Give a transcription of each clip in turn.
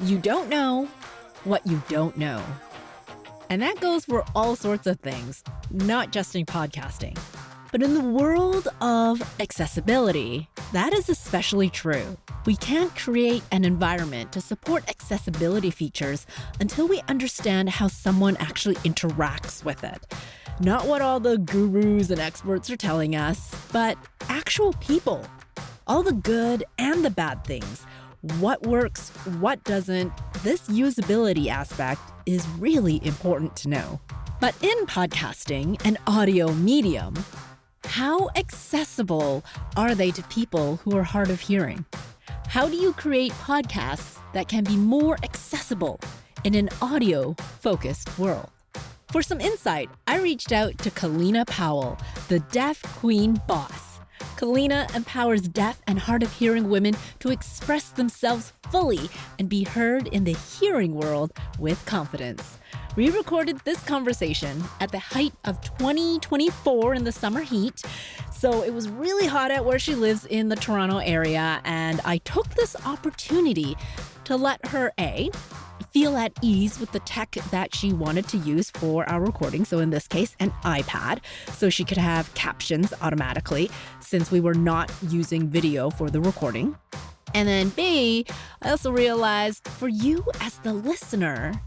You don't know what you don't know. And that goes for all sorts of things, not just in podcasting. But in the world of accessibility, that is especially true. We can't create an environment to support accessibility features until we understand how someone actually interacts with it. Not what all the gurus and experts are telling us, but actual people. All the good and the bad things. What works, what doesn't. This usability aspect is really important to know. But in podcasting, an audio medium, how accessible are they to people who are hard of hearing? How do you create podcasts that can be more accessible in an audio-focused world? For some insight, I reached out to Kellina Powell, the deaf queen boss. Kellina empowers deaf and hard of hearing women to express themselves fully and be heard in the hearing world with confidence. We recorded this conversation at the height of 2024 in the summer heat. So it was really hot out where she lives in the Toronto area, and I took this opportunity to let her feel at ease with the tech that she wanted to use for our recording. So in this case, an iPad, so she could have captions automatically since we were not using video for the recording. And then B, I also realized for you as the listener,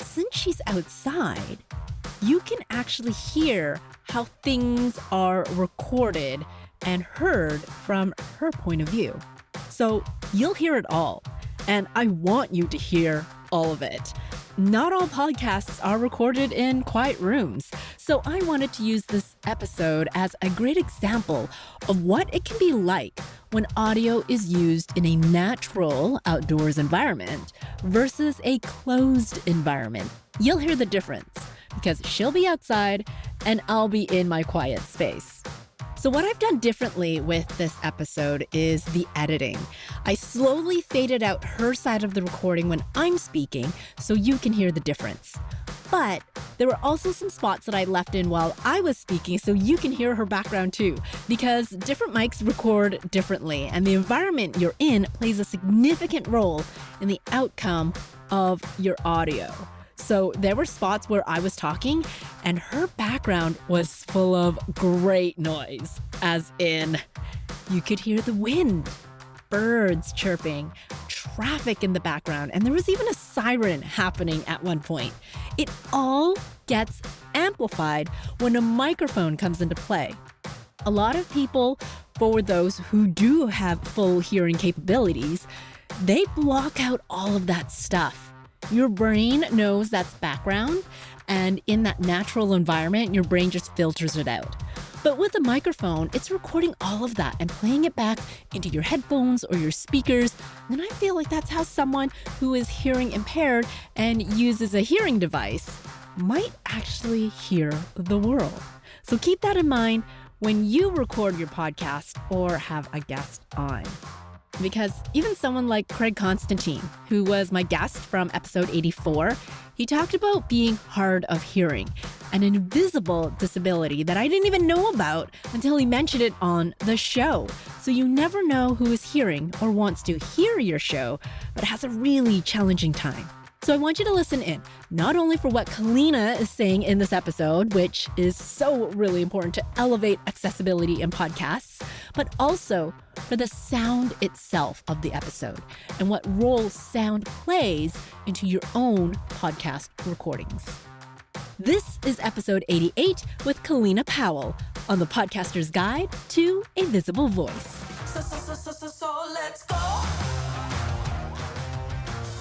since she's outside, you can actually hear how things are recorded and heard from her point of view. So you'll hear it all. And I want you to hear all of it. Not all podcasts are recorded in quiet rooms. So I wanted to use this episode as a great example of what it can be like when audio is used in a natural outdoors environment versus a closed environment. You'll hear the difference because she'll be outside and I'll be in my quiet space. So what I've done differently with this episode is the editing. I slowly faded out her side of the recording when I'm speaking so you can hear the difference. But there were also some spots that I left in while I was speaking so you can hear her background too, because different mics record differently and the environment you're in plays a significant role in the outcome of your audio. So there were spots where I was talking and her background was full of great noise, as in you could hear the wind, birds chirping, traffic in the background, and there was even a siren happening at one point. It all gets amplified when a microphone comes into play. A lot of people, for those who do have full hearing capabilities, they block out all of that stuff. Your brain knows that's background, and in that natural environment, your brain just filters it out. But with a microphone, it's recording all of that and playing it back into your headphones or your speakers. And I feel like that's how someone who is hearing impaired and uses a hearing device might actually hear the world. So keep that in mind when you record your podcast or have a guest on. Because even someone like Craig Constantine, who was my guest from episode 84, he talked about being hard of hearing, an invisible disability that I didn't even know about until he mentioned it on the show. So you never know who is hearing or wants to hear your show, but has a really challenging time. So I want you to listen in, not only for what Kellina is saying in this episode, which is so really important to elevate accessibility in podcasts, but also for the sound itself of the episode and what role sound plays into your own podcast recordings. This is episode 88 with Kellina Powell on the Podcaster's Guide to a Visible Voice. So let's go!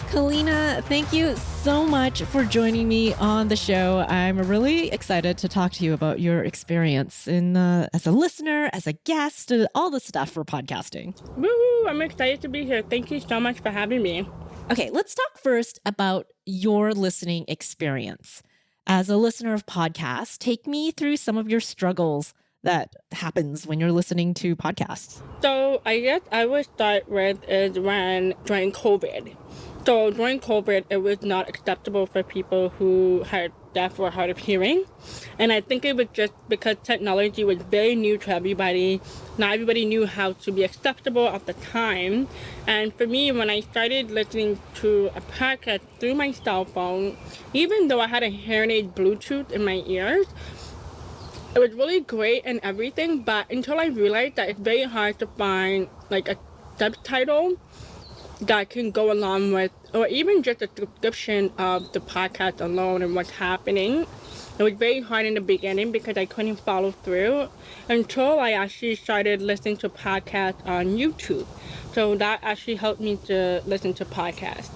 Kellina, thank you so much for joining me on the show. I'm really excited to talk to you about your experience as a listener, as a guest, all the stuff for podcasting. Woo! I'm excited to be here. Thank you so much for having me. Okay, let's talk first about your listening experience. As a listener of podcasts, take me through some of your struggles that happens when you're listening to podcasts. So I guess I would start with is during COVID. So during COVID, it was not acceptable for people who had deaf or hard of hearing. And I think it was just because technology was very new to everybody. Not everybody knew how to be acceptable at the time. And for me, when I started listening to a podcast through my cell phone, even though I had a hearing aid Bluetooth in my ears, it was really great and everything, but until I realized that it's very hard to find like a subtitle that can go along with, or even just a description of the podcast alone and what's happening. It was very hard in the beginning because I couldn't follow through until I actually started listening to podcasts on YouTube. So that actually helped me to listen to podcasts.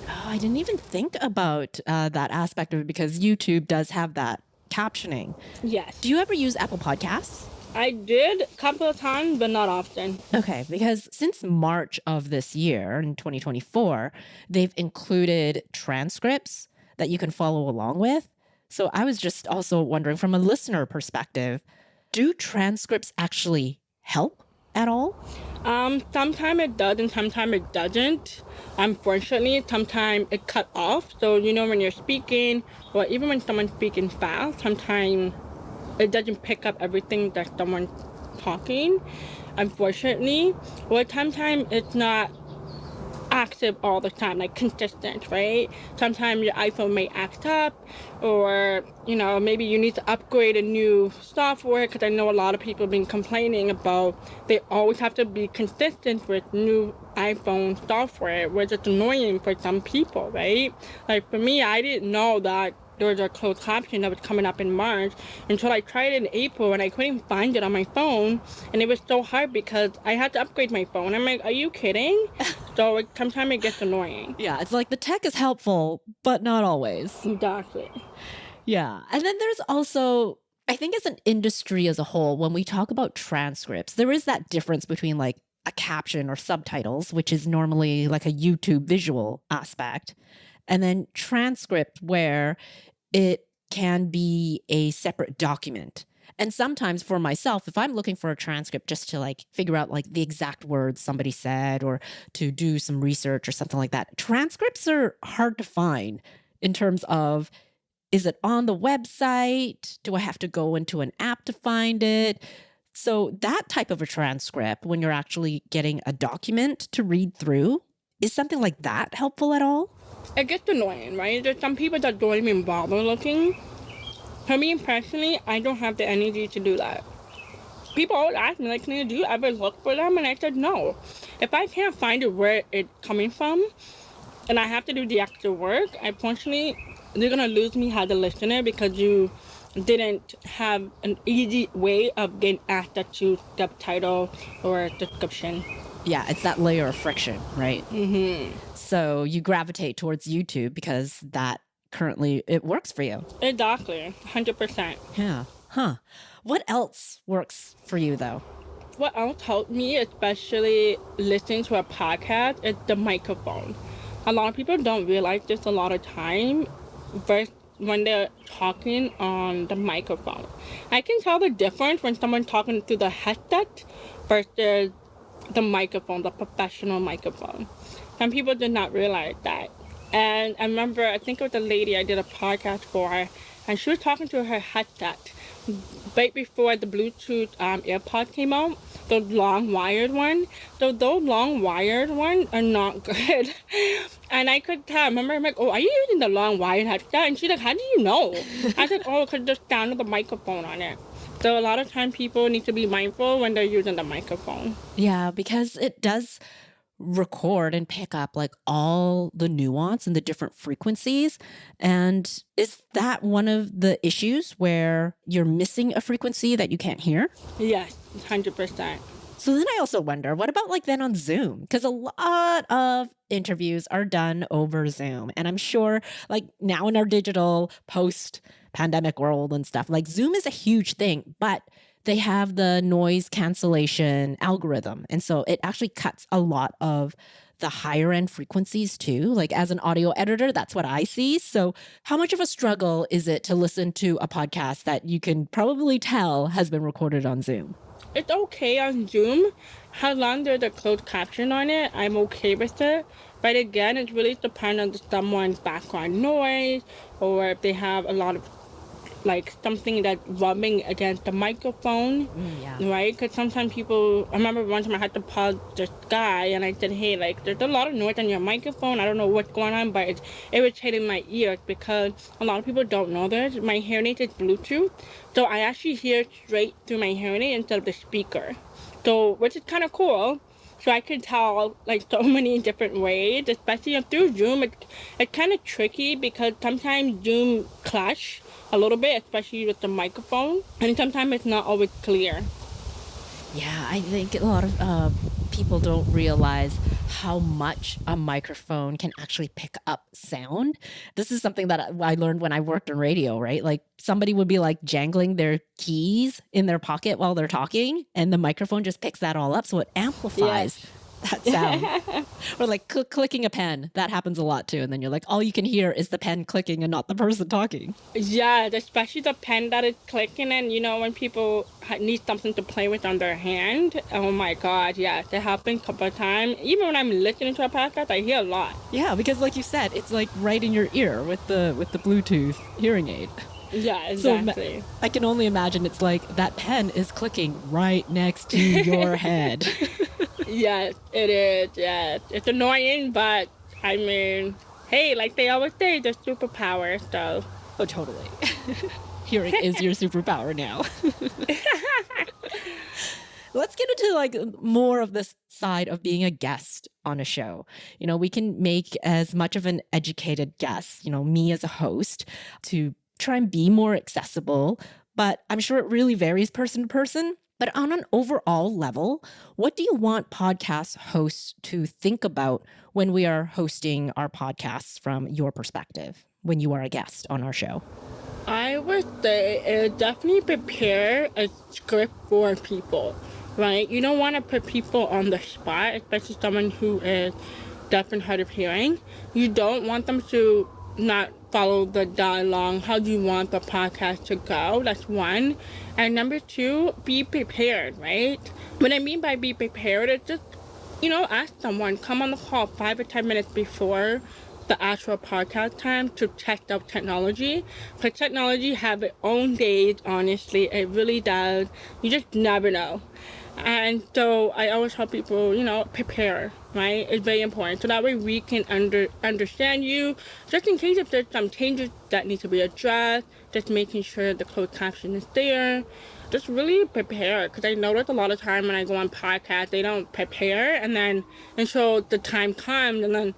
Oh, I didn't even think about that aspect of it because YouTube does have that captioning. Yes. Do you ever use Apple Podcasts? I did a couple of times, but not often. Okay, because since March of this year, in 2024, they've included transcripts that you can follow along with. So I was just also wondering from a listener perspective, do transcripts actually help at all? Sometimes it does and sometimes it doesn't. Unfortunately, sometimes it cut off. So, when you're speaking, or even when someone's speaking fast, sometimes it doesn't pick up everything that someone's talking, unfortunately. Or sometimes it's not active all the time, like consistent, right? Sometimes your iPhone may act up, or maybe you need to upgrade a new software, because I know a lot of people have been complaining about they always have to be consistent with new iPhone software, which is annoying for some people, right? Like for me, I didn't know that there was a closed caption that was coming up in March until I tried it in April and I couldn't find it on my phone, and it was so hard because I had to upgrade my phone. I'm like, are you kidding? So sometimes it gets annoying. Yeah, it's like the tech is helpful, but not always. Exactly. Yeah. And then there's also, I think as an industry as a whole, when we talk about transcripts, there is that difference between like a caption or subtitles, which is normally like a YouTube visual aspect, and then transcript where it can be a separate document. And sometimes for myself, if I'm looking for a transcript just to like figure out like the exact words somebody said or to do some research or something like that, transcripts are hard to find in terms of, is it on the website? Do I have to go into an app to find it? So that type of a transcript, when you're actually getting a document to read through, is something like that helpful at all? It gets annoying, right? There's some people that don't even bother looking. For me personally, I don't have the energy to do that. People always ask me, like, do you ever look for them? And I said, no. If I can't find it where it's coming from, and I have to do the extra work, unfortunately, you're going to lose me as a listener because you didn't have an easy way of getting access to subtitle or description. Yeah, it's that layer of friction, right? Mm-hmm. So you gravitate towards YouTube because that currently, it works for you. Exactly, 100%. Yeah. Huh. What else works for you, though? What else helped me, especially listening to a podcast, is the microphone. A lot of people don't realize this a lot of time when they're talking on the microphone. I can tell the difference when someone's talking through the headset versus the microphone, the professional microphone. Some people did not realize that. And I remember, I think it was a lady I did a podcast for, and she was talking to her headset right before the Bluetooth AirPods came out, those long wired ones. So those long wired ones are not good. And I could tell, I remember I'm like, oh, are you using the long wired headset? And she's like, how do you know? I said, oh, because there's sound of the microphone on it. So a lot of times people need to be mindful when they're using the microphone. Yeah, because it does record and pick up like all the nuance and the different frequencies. And is that one of the issues where you're missing a frequency that you can't hear? Yes, 100%. So then I also wonder, what about like then on Zoom? Because a lot of interviews are done over Zoom. And I'm sure like now in our digital post-pandemic world and stuff, like Zoom is a huge thing, but they have the noise cancellation algorithm. And so it actually cuts a lot of the higher end frequencies too. Like as an audio editor, that's what I see. So how much of a struggle is it to listen to a podcast that you can probably tell has been recorded on Zoom? It's okay on Zoom How long there's a closed caption on it, I'm okay with it. But again, it really depends on someone's background noise, or if they have a lot of like something that's rubbing against the microphone, Yeah. right? Because sometimes people, I remember one time I had to pause this guy and I said, hey, like, there's a lot of noise on your microphone. I don't know what's going on, but it's irritating my ears because a lot of people don't know this. My hearing aid is Bluetooth, so I actually hear straight through my hearing aid instead of the speaker. So, which is kind of cool. So I can tell like so many different ways, especially through Zoom. It's kind of tricky because sometimes Zoom clash a little bit, especially with the microphone, and sometimes it's not always clear. Yeah, I think a lot of people don't realize how much a microphone can actually pick up sound. This is something that I learned when I worked in radio, right? Like somebody would be like jangling their keys in their pocket while they're talking, and the microphone just picks that all up. So it amplifies that sound. Or like clicking a pen. That happens a lot too. And then you're like, all you can hear is the pen clicking and not the person talking. Yeah, especially the pen that is clicking, and when people need something to play with on their hand. Oh my God, yes, it happened a couple of times. Even when I'm listening to a podcast, I hear a lot. Yeah, because like you said, it's like right in your ear with the Bluetooth hearing aid. Yeah, exactly. So I can only imagine it's like that pen is clicking right next to your head. Yes, it is. Yes, it's annoying, but I mean, hey, like they always say, the superpower. So. Oh, totally. Hearing is your superpower now. Let's get into like more of this side of being a guest on a show. We can make as much of an educated guest, me as a host, to try and be more accessible, but I'm sure it really varies person to person. But on an overall level, what do you want podcast hosts to think about when we are hosting our podcasts from your perspective, when you are a guest on our show? I would say definitely prepare a script for people, right? You don't want to put people on the spot, especially someone who is deaf and hard of hearing. You don't want them to not follow the dialogue. How do you want the podcast to go? That's one. And number two, be prepared, right? What I mean by be prepared is just, ask someone, come on the call 5 or 10 minutes before the actual podcast time to test out technology. Because technology have its own days, honestly. It really does. You just never know. And so I always tell people, prepare, right? It's very important. So that way we can understand you, just in case if there's some changes that need to be addressed, just making sure the closed caption is there. Just really prepare, because I notice a lot of time when I go on podcasts, they don't prepare, and so the time comes, and then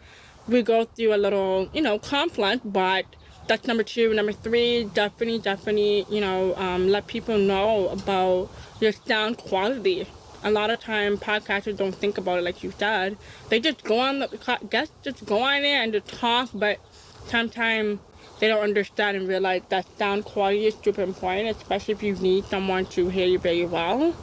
we go through a little, conflict, but that's number two. Number three, definitely, let people know about your sound quality. A lot of time, podcasters don't think about it like you said. They just go on just go on there and just talk, but sometimes they don't understand and realize that sound quality is super important, especially if you need someone to hear you very well.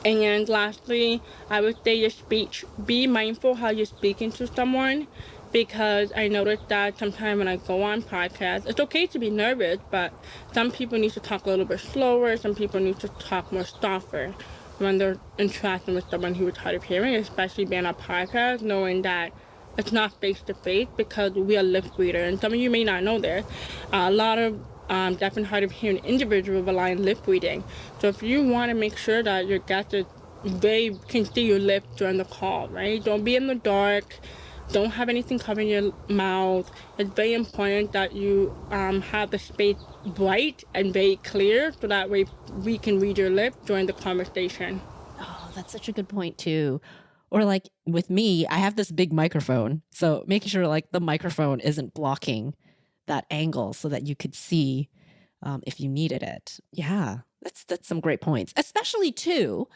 And lastly, I would say your speech. Be mindful how you're speaking to someone, because I noticed that sometimes when I go on podcasts, it's okay to be nervous, but some people need to talk a little bit slower. Some people need to talk more softer when they're interacting with someone who is hard of hearing, especially being on a podcast, knowing that it's not face-to-face because we are lip reader. And some of you may not know this. A lot of deaf and hard of hearing individuals rely on lip reading. So if you want to make sure that your guest can see your lips during the call, right? Don't be in the dark. Don't have anything covering your mouth. It's very important that you have the space bright and very clear, so that way we can read your lips during the conversation. Oh, that's such a good point too. Or like with me, I have this big microphone. So making sure like the microphone isn't blocking that angle so that you could see if you needed it. Yeah, that's some great points. Especially too,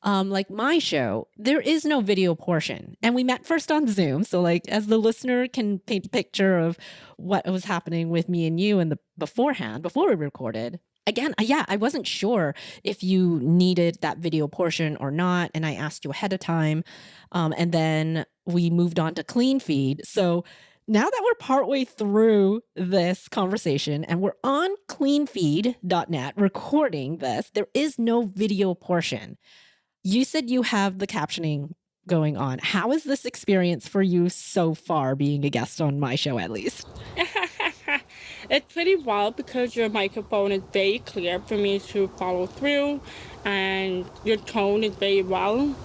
like my show, there is no video portion. And we met first on Zoom. So like as the listener can paint a picture of what was happening with me and you in the before we recorded. Again, yeah, I wasn't sure if you needed that video portion or not. And I asked you ahead of time. And then we moved on to clean feed. So now that we're partway through this conversation and we're on cleanfeed.net recording this, there is no video portion. You said you have the captioning going on. How is this experience for you so far, being a guest on my show at least? It's pretty wild because your microphone is very clear for me to follow through, and your tone is very well.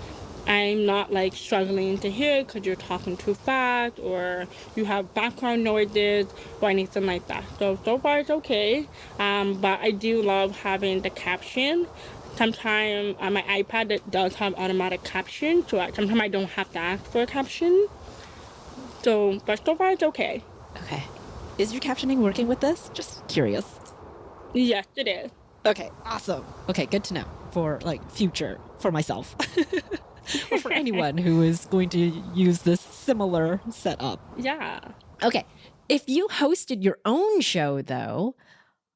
I'm not like struggling to hear because you're talking too fast or you have background noises or anything like that. So far it's okay. But I do love having the caption. Sometimes on my iPad it does have automatic caption, so sometimes I don't have to ask for a caption. But so far it's okay. Okay. Is your captioning working with this? Just curious. Yes, it is. Okay, awesome. Okay, good to know for like future for myself. Or for anyone who is going to use this similar setup. Yeah. Okay. If you hosted your own show, though,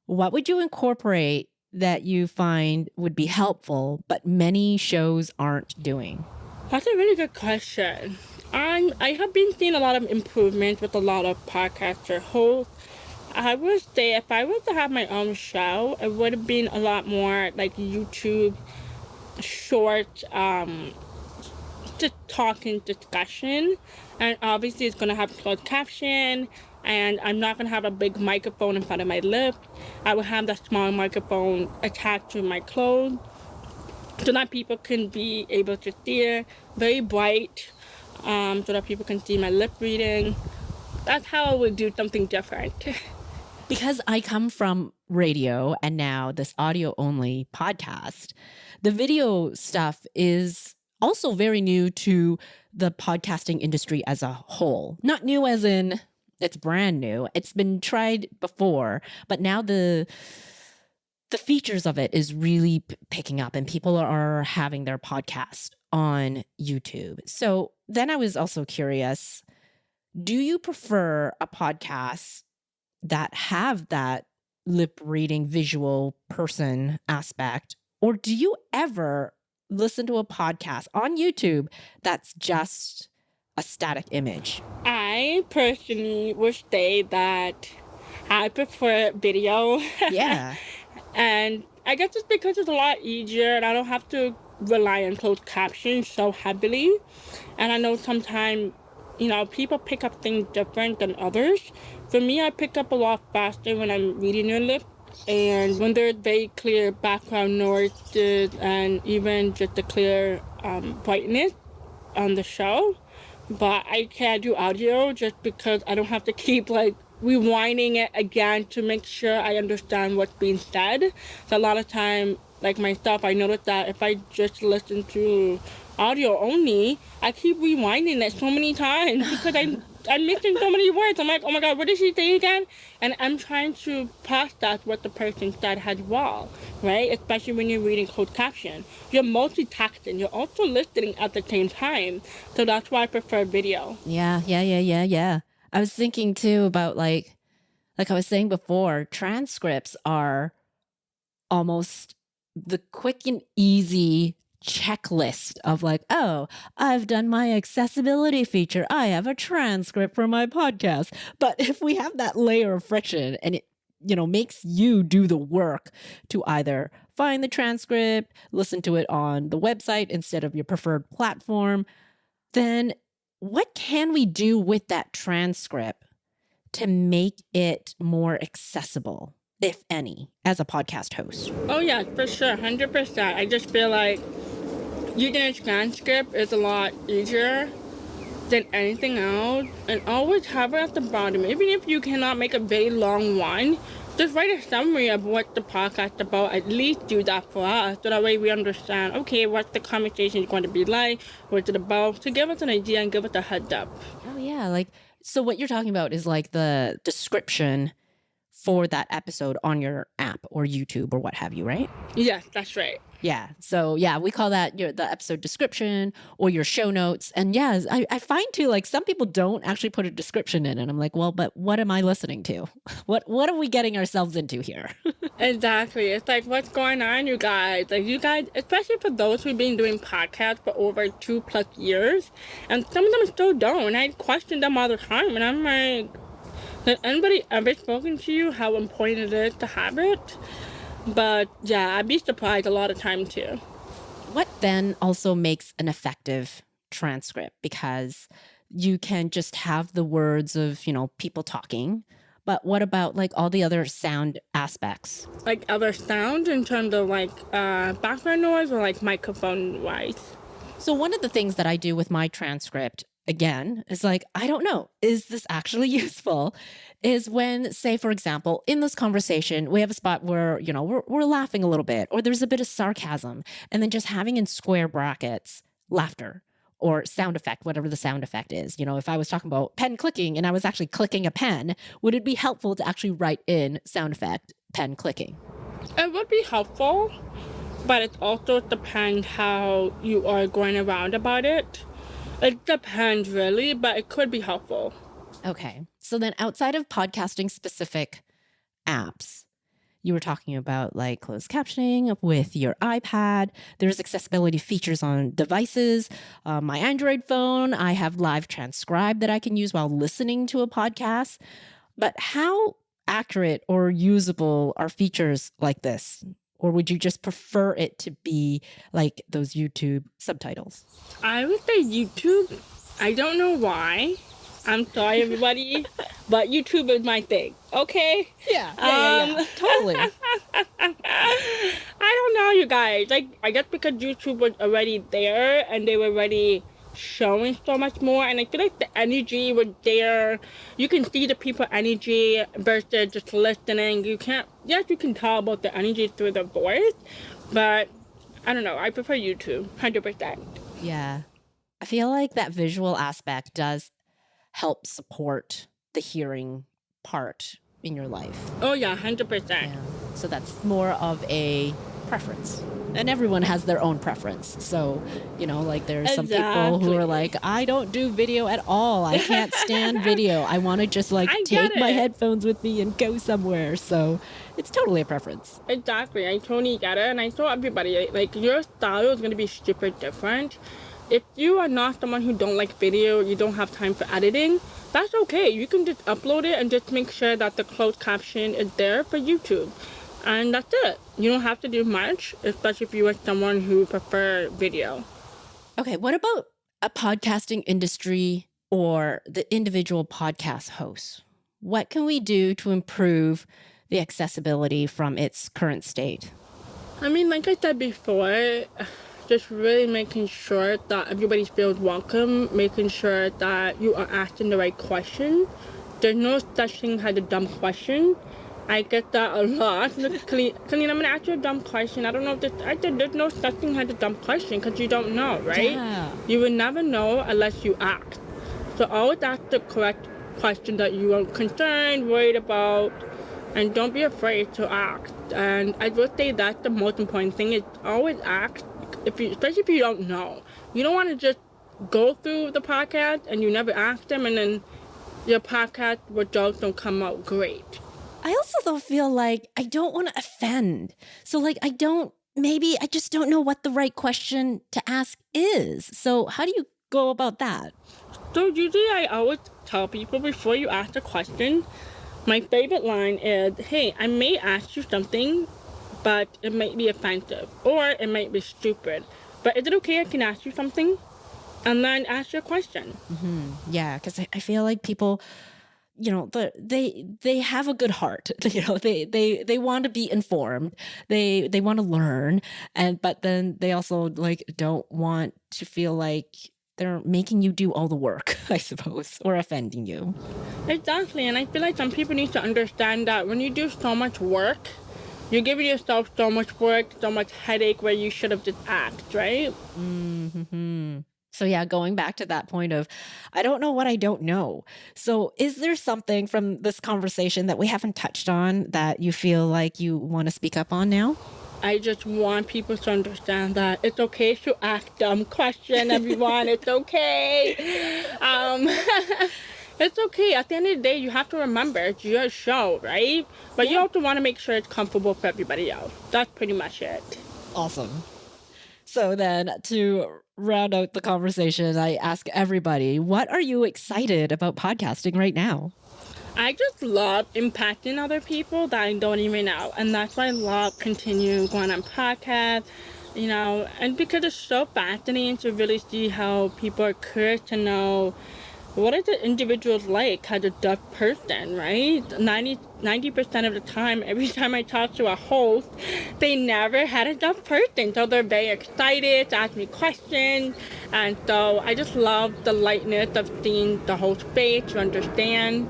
what would you incorporate that you find would be helpful, but many shows aren't doing? That's a really good question. I have been seeing a lot of improvements with a lot of podcaster hosts. I would say if I was to have my own show, it would have been a lot more like YouTube short just talking discussion, and obviously it's going to have closed caption, and I'm not going to have a big microphone in front of my lips. I will have that small microphone attached to my clothes so that people can be able to hear, very bright, so that people can see my lip reading. That's how I would do something different. Because I come from radio and now this audio only podcast, the video stuff is also very new to the podcasting industry as a whole. Not new as in it's brand new. It's been tried before, but now the features of it is really picking up and people are having their podcast on YouTube. So then I was also curious, do you prefer a podcast that have that lip reading visual person aspect, or do you ever listen to a podcast on YouTube that's just a static image? I personally would say that I prefer video. Yeah. And I guess it's because it's a lot easier and I don't have to rely on closed captions so heavily. And I know sometimes, people pick up things different than others. For me, I pick up a lot faster when I'm reading your lips and when there's very clear background noises and even just a clear brightness on the show. But I can't do audio just because I don't have to keep rewinding it again to make sure I understand what's being said. So a lot of time, like myself, I noticed that if I just listen to audio only, I keep rewinding it so many times because I'm missing so many words. I'm like, oh my God, what did she say again? And I'm trying to process what the person said as well, right? Especially when you're reading closed caption. You're multitasking. You're also listening at the same time. So that's why I prefer video. Yeah. I was thinking too about like I was saying before, transcripts are almost the quick and easy checklist of like, oh, I've done my accessibility feature. I have a transcript for my podcast. But if we have that layer of friction and it, makes you do the work to either find the transcript, listen to it on the website instead of your preferred platform, then what can we do with that transcript to make it more accessible, if any, as a podcast host? Oh yeah, for sure, 100%. I just feel like using a transcript is a lot easier than anything else, and always have it at the bottom. Even if you cannot make a very long one, just write a summary of what the podcast is about. At least do that for us, so that way we understand, okay, what the conversation is going to be like, what's it about, to give us an idea and give us a heads up. Oh yeah, so what you're talking about is like the description for that episode on your app or YouTube or what have you, right? Yes, that's right. Yeah. So yeah, we call that the episode description or your show notes. And yeah, I find too, like some people don't actually put a description in, and I'm like, well, but what am I listening to? What are we getting ourselves into here? Exactly. It's like, what's going on, you guys? Like, you guys, especially for those who've been doing podcasts for over 2+ years, and some of them still don't. And I question them all the time, and I'm like, has anybody ever spoken to you how important it is to have it? But yeah, I'd be surprised a lot of time too. What then also makes an effective transcript? Because you can just have the words of, people talking, but what about like all the other sound aspects? Like other sound in terms of like background noise or like microphone wise? So one of the things that I do with my transcript, again, is like, I don't know, is this actually useful? Is when, say, for example, in this conversation, we have a spot where, we're laughing a little bit, or there's a bit of sarcasm, and then just having in square brackets, laughter or sound effect, whatever the sound effect is. If I was talking about pen clicking and I was actually clicking a pen, would it be helpful to actually write in sound effect, pen clicking? It would be helpful, but it also depends how you are going around about it. It depends really, but it could be helpful. Okay. So then outside of podcasting specific apps, you were talking about like closed captioning with your iPad. There's accessibility features on devices. My Android phone, I have live transcribe that I can use while listening to a podcast. But how accurate or usable are features like this? Or would you just prefer it to be like those YouTube subtitles? I would say YouTube. I don't know why. I'm sorry, everybody, but YouTube is my thing. Okay? Yeah. Totally. I don't know, you guys. Like, I guess because YouTube was already there and they were already showing so much more, and I feel like the energy was there. You can see the people energy versus just listening. You can tell about the energy through the voice, but I don't know. I prefer YouTube, 100%. Yeah. I feel like that visual aspect does help support the hearing part in your life. Oh yeah, 100%. Yeah. So that's more of a preference. And everyone has their own preference. So, like there's some people who are like, I don't do video at all. I can't stand video. I want to just like take my headphones with me and go somewhere. So it's totally a preference. Exactly. I totally get it. And I told everybody, like, your style is going to be super different. If you are not someone who don't like video, you don't have time for editing, that's okay. You can just upload it and just make sure that the closed caption is there for YouTube. And that's it. You don't have to do much, especially if you are someone who prefer video. Okay, what about a podcasting industry or the individual podcast hosts? What can we do to improve the accessibility from its current state? I mean, like I said before, just really making sure that everybody feels welcome, making sure that you are asking the right question. There's no such thing as a dumb question. I get that a lot. Kellina, I'm going to ask you a dumb question. I don't know if there's no such thing as a dumb question because you don't know, right? Yeah. You will never know unless you ask. So always ask the correct question that you are concerned, worried about, and don't be afraid to ask. And I would say that's the most important thing is always ask, especially if you don't know. You don't want to just go through the podcast and you never ask them and then your podcast results don't come out great. I also though feel like I don't want to offend. So like I just don't know what the right question to ask is. So how do you go about that? So usually I always tell people before you ask a question, my favorite line is, hey, I may ask you something, but it might be offensive or it might be stupid. But is it okay I can ask you something? And then ask your question. Mm-hmm. Yeah, because I feel like people, they have a good heart. They want to be informed. They want to learn, but then they also like don't want to feel like they're making you do all the work, I suppose, or offending you. Exactly, and I feel like some people need to understand that when you do so much work, you're giving yourself so much work, so much headache where you should have just asked, right? Mm-hmm. So yeah, going back to that point of, I don't know what I don't know. So is there something from this conversation that we haven't touched on that you feel like you want to speak up on now? I just want people to understand that it's okay to ask dumb questions, everyone. It's okay. It's okay. At the end of the day, you have to remember it's your show, right? But you also want to make sure it's comfortable for everybody else. That's pretty much it. Awesome. So then to round out the conversation, I ask everybody, what are you excited about podcasting right now? I just love impacting other people that I don't even know. And that's why I love continue going on podcasts. And because it's so fascinating to really see how people are curious to know what are the individuals like as a deaf person, right? 90% of the time, every time I talk to a host, they never had a deaf person. So they're very excited to ask me questions. And so I just love the lightness of seeing the whole space to understand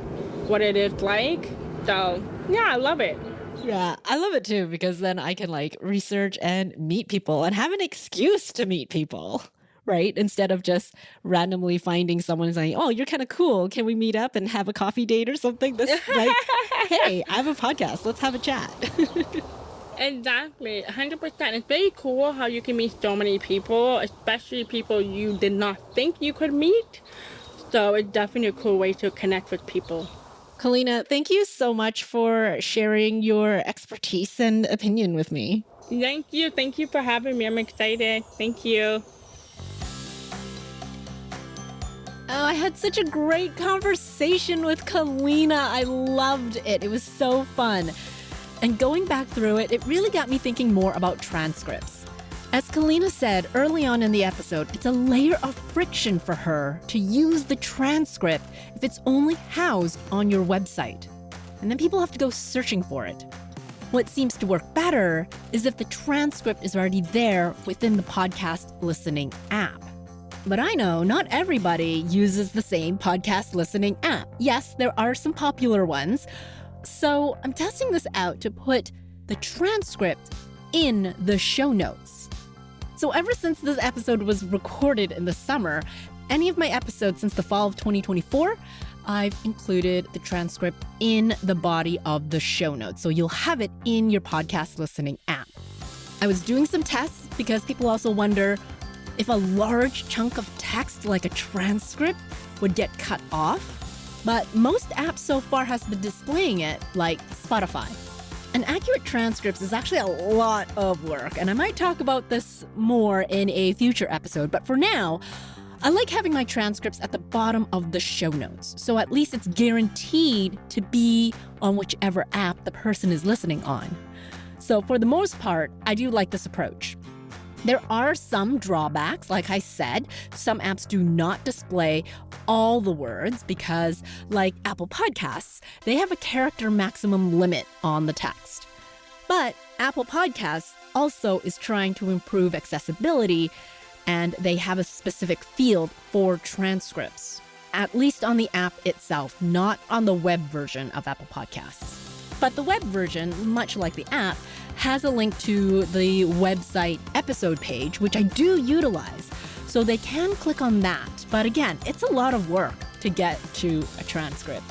what it is like. So yeah, I love it. Yeah, I love it too, because then I can like research and meet people and have an excuse to meet people, right? Instead of just randomly finding someone and saying, oh, you're kind of cool. Can we meet up and have a coffee date or something? This like, hey, I have a podcast. Let's have a chat. Exactly, 100%. It's very cool how you can meet so many people, especially people you did not think you could meet. So it's definitely a cool way to connect with people. Kellina, thank you so much for sharing your expertise and opinion with me. Thank you. Thank you for having me. I'm excited. Thank you. Oh, I had such a great conversation with Kellina. I loved it. It was so fun. And going back through it, it really got me thinking more about transcripts. As Kellina said early on in the episode, it's a layer of friction for her to use the transcript if it's only housed on your website. And then people have to go searching for it. What seems to work better is if the transcript is already there within the podcast listening app. But I know not everybody uses the same podcast listening app. Yes, there are some popular ones. So I'm testing this out to put the transcript in the show notes. So ever since this episode was recorded in the summer, any of my episodes since the fall of 2024, I've included the transcript in the body of the show notes. So you'll have it in your podcast listening app. I was doing some tests because people also wonder if a large chunk of text like a transcript would get cut off. But most apps so far has been displaying it, like Spotify. An accurate transcripts is actually a lot of work, and I might talk about this more in a future episode, but for now, I like having my transcripts at the bottom of the show notes, so at least it's guaranteed to be on whichever app the person is listening on. So for the most part, I do like this approach. There are some drawbacks, like I said. Some apps do not display all the words because, like Apple Podcasts, they have a character maximum limit on the text. But Apple Podcasts also is trying to improve accessibility, and they have a specific field for transcripts, at least on the app itself, not on the web version of Apple Podcasts. But the web version, much like the app, has a link to the website episode page, which I do utilize. So they can click on that. But again, it's a lot of work to get to a transcript.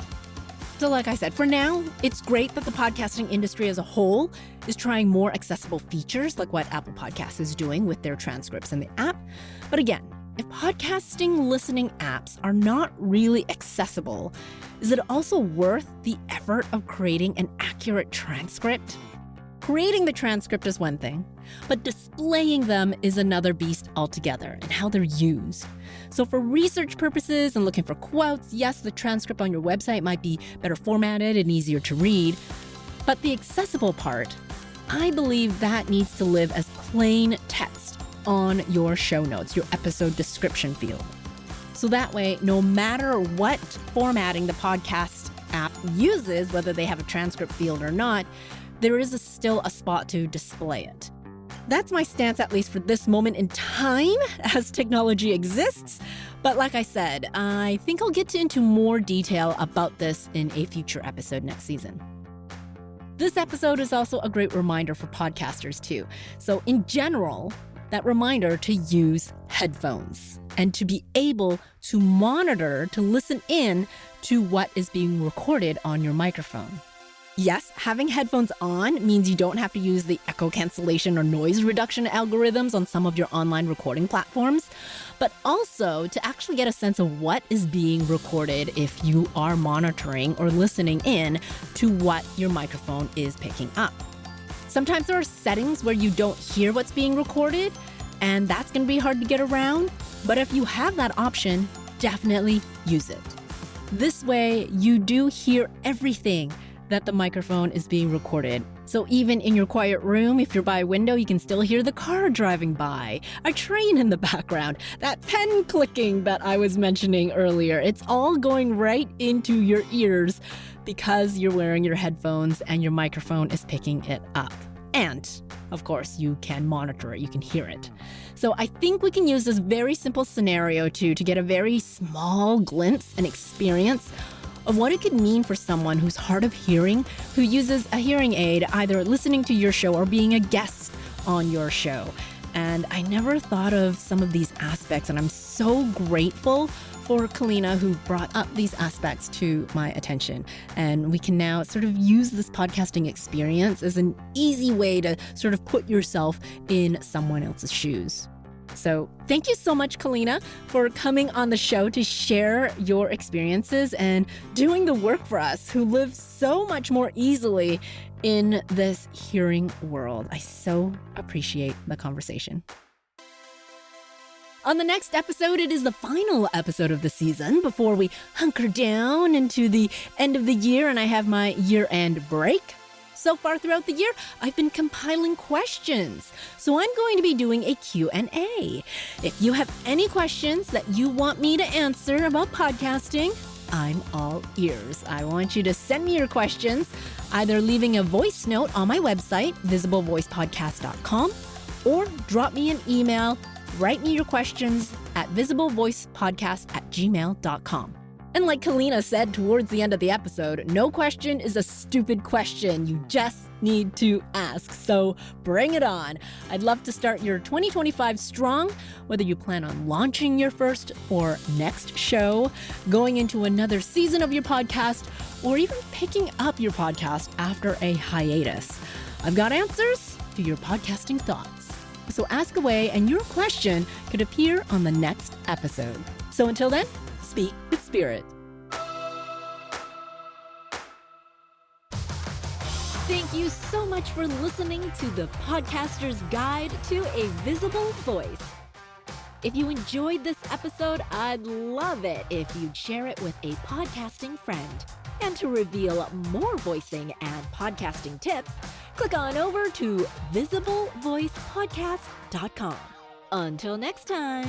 So like I said, for now, it's great that the podcasting industry as a whole is trying more accessible features like what Apple Podcasts is doing with their transcripts in the app. But again, if podcasting listening apps are not really accessible, is it also worth the effort of creating an accurate transcript? Creating the transcript is one thing, but displaying them is another beast altogether, and how they're used. So for research purposes and looking for quotes, yes, the transcript on your website might be better formatted and easier to read, but the accessible part, I believe that needs to live as plain text on your show notes, your episode description field. So that way, no matter what formatting the podcast app uses, whether they have a transcript field or not, there is still a spot to display it. That's my stance, at least for this moment in time, as technology exists. But like I said, I think I'll get into more detail about this in a future episode next season. This episode is also a great reminder for podcasters too. So in general, that reminder to use headphones and to be able to monitor, to listen in to what is being recorded on your microphone. Yes, having headphones on means you don't have to use the echo cancellation or noise reduction algorithms on some of your online recording platforms, but also to actually get a sense of what is being recorded if you are monitoring or listening in to what your microphone is picking up. Sometimes there are settings where you don't hear what's being recorded, and that's going to be hard to get around, but if you have that option, definitely use it. This way, you do hear everything that the microphone is being recorded. So even in your quiet room, if you're by a window, you can still hear the car driving by, a train in the background, that pen clicking that I was mentioning earlier. It's all going right into your ears because you're wearing your headphones and your microphone is picking it up. And, of course, you can monitor it, you can hear it. So I think we can use this very simple scenario to get a very small glimpse and experience of what it could mean for someone who's hard of hearing, who uses a hearing aid, either listening to your show or being a guest on your show. And I never thought of some of these aspects, and I'm so grateful for Kellina, who brought up these aspects to my attention. And we can now sort of use this podcasting experience as an easy way to sort of put yourself in someone else's shoes. So thank you so much, Kellina, for coming on the show to share your experiences and doing the work for us who live so much more easily in this hearing world. I so appreciate the conversation. On the next episode, it is the final episode of the season before we hunker down into the end of the year and I have my year-end break. So far throughout the year, I've been compiling questions. So I'm going to be doing a Q&A. If you have any questions that you want me to answer about podcasting, I'm all ears. I want you to send me your questions, either leaving a voice note on my website, visiblevoicepodcast.com, or drop me an email. Write me your questions at visiblevoicepodcast@gmail.com. And like Kellina said towards the end of the episode, no question is a stupid question. You just need to ask. So bring it on. I'd love to start your 2025 strong, whether you plan on launching your first or next show, going into another season of your podcast, or even picking up your podcast after a hiatus. I've got answers to your podcasting thoughts. So ask away and your question could appear on the next episode. So until then, speak with spirit. Thank you so much for listening to the Podcaster's Guide to a Visible Voice. If you enjoyed this episode, I'd love it if you'd share it with a podcasting friend. And to reveal more voicing and podcasting tips, click on over to visiblevoicepodcast.com. Until next time.